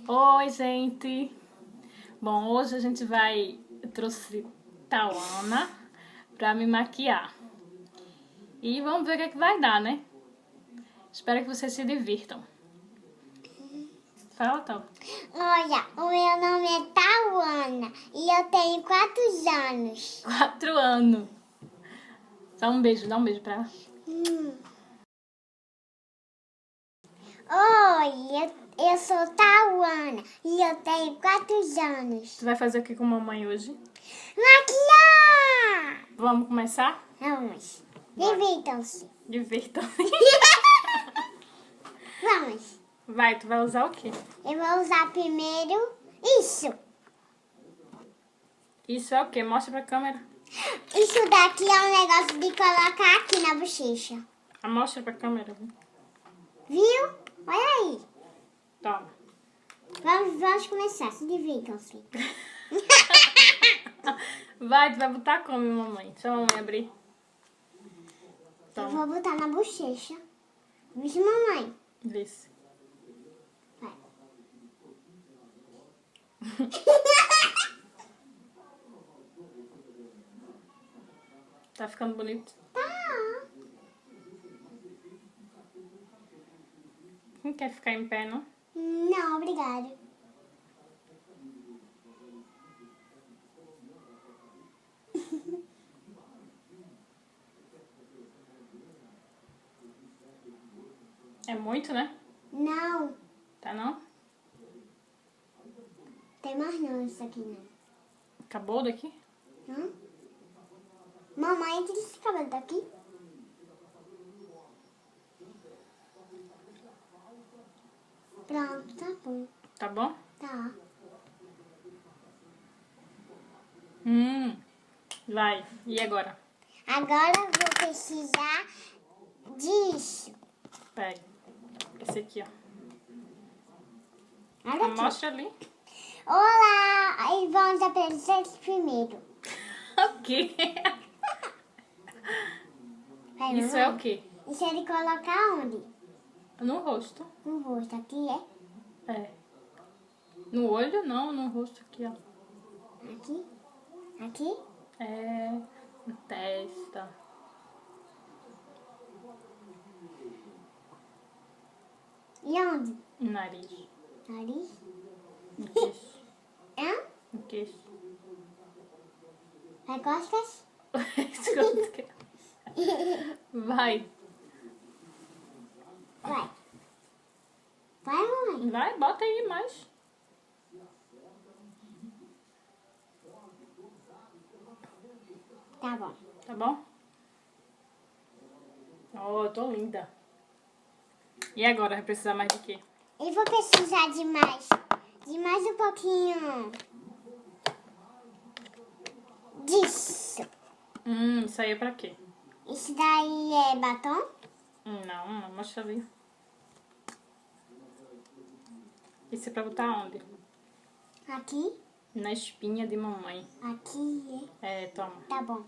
Oi, gente! Bom, hoje a gente vai... Eu trouxe Tauana pra me maquiar. E vamos ver o que é que vai dar, né? Espero que vocês se divirtam. Fala, Tau. Olha, o meu nome é Tauana e eu tenho 4 anos. 4 anos. Dá um beijo pra ela. Oi, eu sou Tauana e eu tenho 4 anos. Tu vai fazer o que com a mamãe hoje? Maquiar! Vamos começar? Vamos. Divirtam-se. Divirtam-se. Vamos. Vai, tu vai usar o quê? Eu vou usar primeiro isso. Isso é o quê? Mostra pra câmera. Isso daqui é um negócio de colocar aqui na bochecha. Mostra pra câmera. Viu? Olha aí. Toma. Vamos começar. Se divirtam-se. Vai, tu vai botar como, mamãe? Deixa a mamãe abrir. Eu Toma. vou botar na bochecha. Vixe, mamãe. Vê se. Vai. Tá ficando bonito? Tá. Não quer ficar em pé, não? Não, obrigada. É muito, né? Não. Tá não? Tem mais não isso aqui, não. Acabou daqui? Hã? Mamãe, tira esse cabelo daqui. Pronto, tá bom. Tá bom? Tá. Vai. E agora? Agora eu vou precisar disso. Pega. Esse aqui, ó. Olha aqui. Mostra ali. Olá! Aí vamos apresentar primeiro. O quê? Vai, Isso mamãe. é o quê? Isso é de colocar onde? No rosto. No rosto. Aqui é? É. No olho não, no rosto aqui, ó. Aqui? Aqui? É. Na testa. E onde? No nariz. Nariz? No queixo. Hã? No queixo. Vai costas? Isso que eu quero. Vai. Vai. Vai, mamãe. Vai, bota aí mais. Tá bom. Tá bom? Oh, eu tô linda. E agora, vai precisar mais de quê? Eu vou precisar de mais um pouquinho disso. Isso aí é pra quê? Isso daí é batom? Não, mostra ali. Isso é pra botar onde? Aqui? Na espinha de mamãe. Aqui É, toma. é. Tá bom.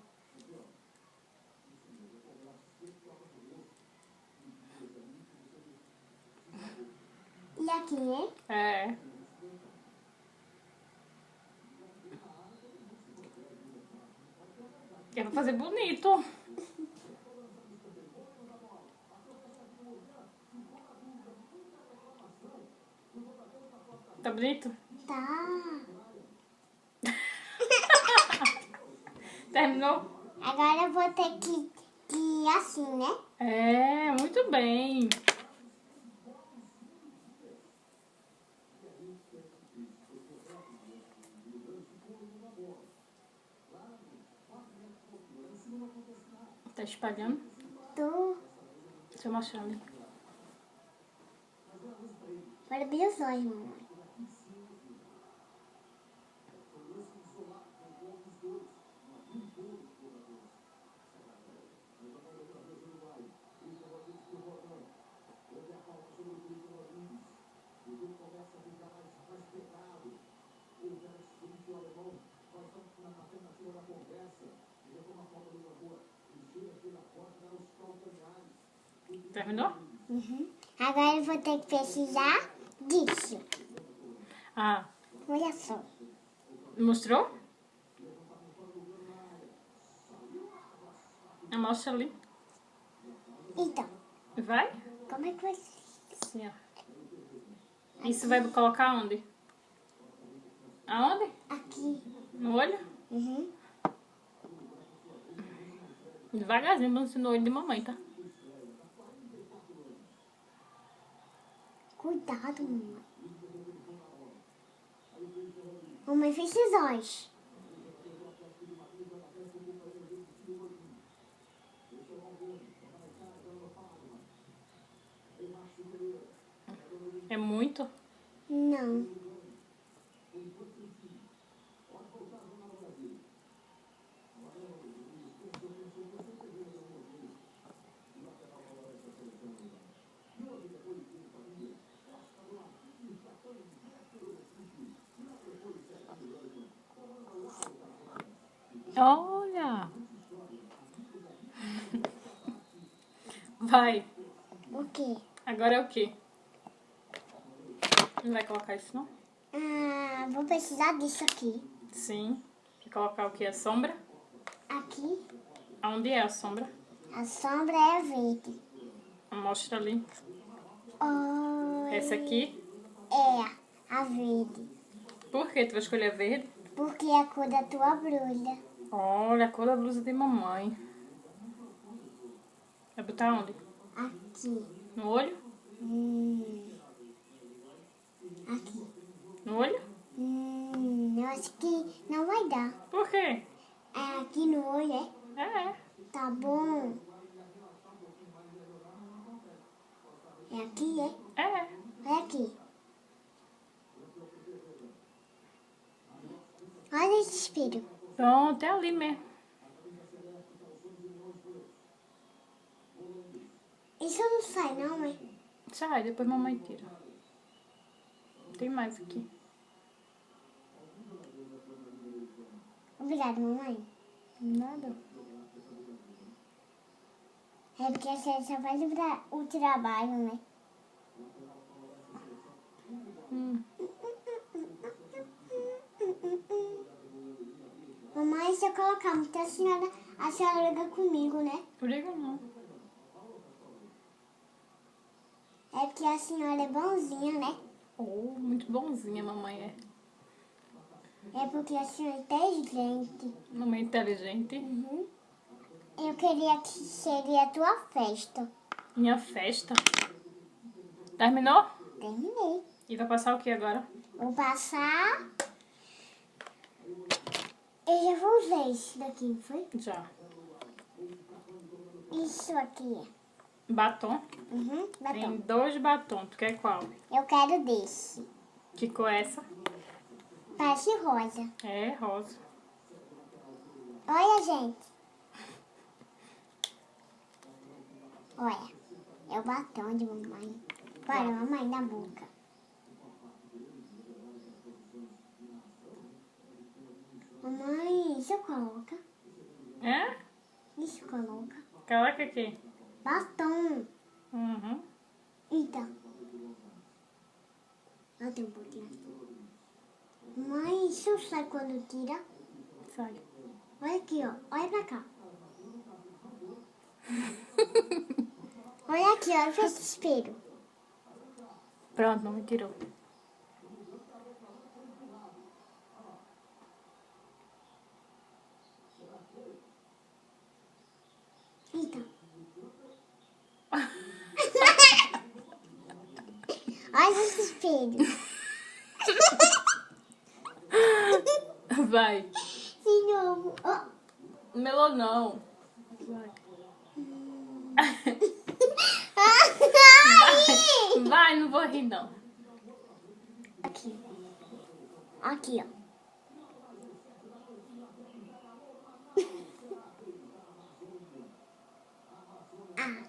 E aqui é? É. Eu vou fazer bonito. Tá bonito? Tá. Terminou? Agora eu vou ter que ir assim, né? É, muito bem. Tá espalhando? Tô. Deixa eu mostrar ali. Para abrir os olhos, mamãe. Terminou? Agora eu vou ter que precisar disso. Ah, Olha só. mostrou? Mostra ali. Então, Vai? como é que vai? Assim, ó. Isso vai colocar onde? Aonde? Aqui. No olho? Uhum. Devagarzinho, vamos no olho de mamãe, tá? Cuidado, mamãe. Mamãe fez os olhos. É muito? Não. Olha! Vai. O quê? Agora é o quê? Não vai colocar isso, não? Ah, vou precisar disso aqui. Sim. Quer colocar o quê? A sombra? Aqui, Aonde é a sombra? a sombra é verde. Mostra ali. Oi. Essa aqui. É, a verde. Por que tu vai escolher verde? Porque é a cor da tua brulha. Olha, a cor da blusa de mamãe. Vai botar onde? Aqui. No olho? Aqui. No olho? Eu acho que não vai dar. Por quê? É aqui no olho, é? É. Tá bom. É aqui, é? É. Olha aqui. Olha esse espelho. Pronto, é ali mesmo. Isso não sai, não, é? Sai, depois mamãe tira. Tem mais aqui. Obrigada, mamãe. Nada. É porque a gente só faz o trabalho, né? Mamãe, se eu colocar muita a senhora liga comigo, né? Briga não. É porque a senhora é bonzinha, né? Oh, muito bonzinha mamãe é. É porque a senhora é inteligente. Mamãe é inteligente. Uhum. Eu queria que seria a tua festa. Minha festa. Terminou? Terminei. E vai passar o que agora? Vou passar. Eu já vou usar isso daqui, não foi? Já. Isso aqui. Batom. Uhum, Tem batom. 2 batons. Tu quer qual? Eu quero desse. Que cor é essa? Parece rosa. É rosa. Olha, gente. Olha. É o batom de mamãe. Para, mamãe, na boca. Mamãe, isso coloca. É? Isso coloca. Coloca aqui. Batom. Uhum. Então. Eu tenho um pouquinho. Mãe, isso sai quando tira? Sai. Olha aqui, ó. Olha pra cá. Olha aqui, olha pra esse espelho. Pronto, não me tirou. Então. Olha esse espelho. Vai. De novo. Oh. Melou não. Vai. Ai! Vai, não vou rir não. Aqui. Aqui, ó. Ah.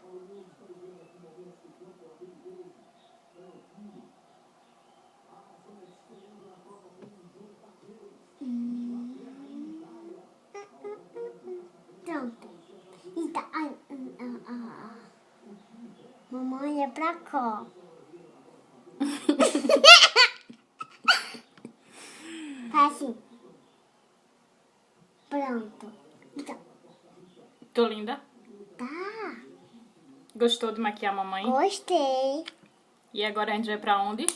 Pronto. Então, mamãe é pra cá. Pronto. Então, Tô linda? tá. Gostou de maquiar a mamãe? Gostei. E agora a gente vai pra onde?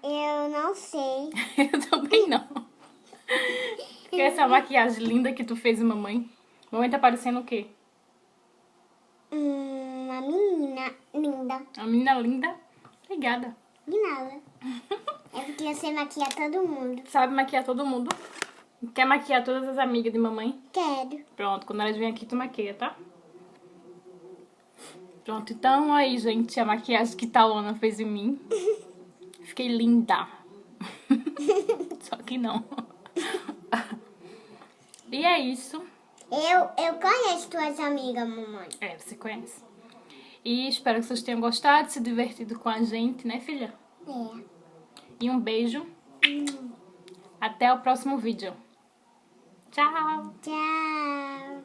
Eu não sei. Eu também não. Porque essa maquiagem linda que tu fez, mamãe. Mamãe tá parecendo o quê? Uma menina linda. Uma menina linda. Obrigada. De nada. É porque você maquia todo mundo. Sabe maquiar todo mundo? Quer maquiar todas as amigas de mamãe? Quero. Pronto, quando elas vêm aqui, tu maquia, tá? Pronto, então aí, gente, a maquiagem que Tawana fez em mim. Fiquei linda. Só que não. E é isso. Eu conheço tuas amigas, mamãe. É, você conhece. E espero que vocês tenham gostado, se divertido com a gente, né, filha? É. E um beijo. Até o próximo vídeo. Tchau! Tchau.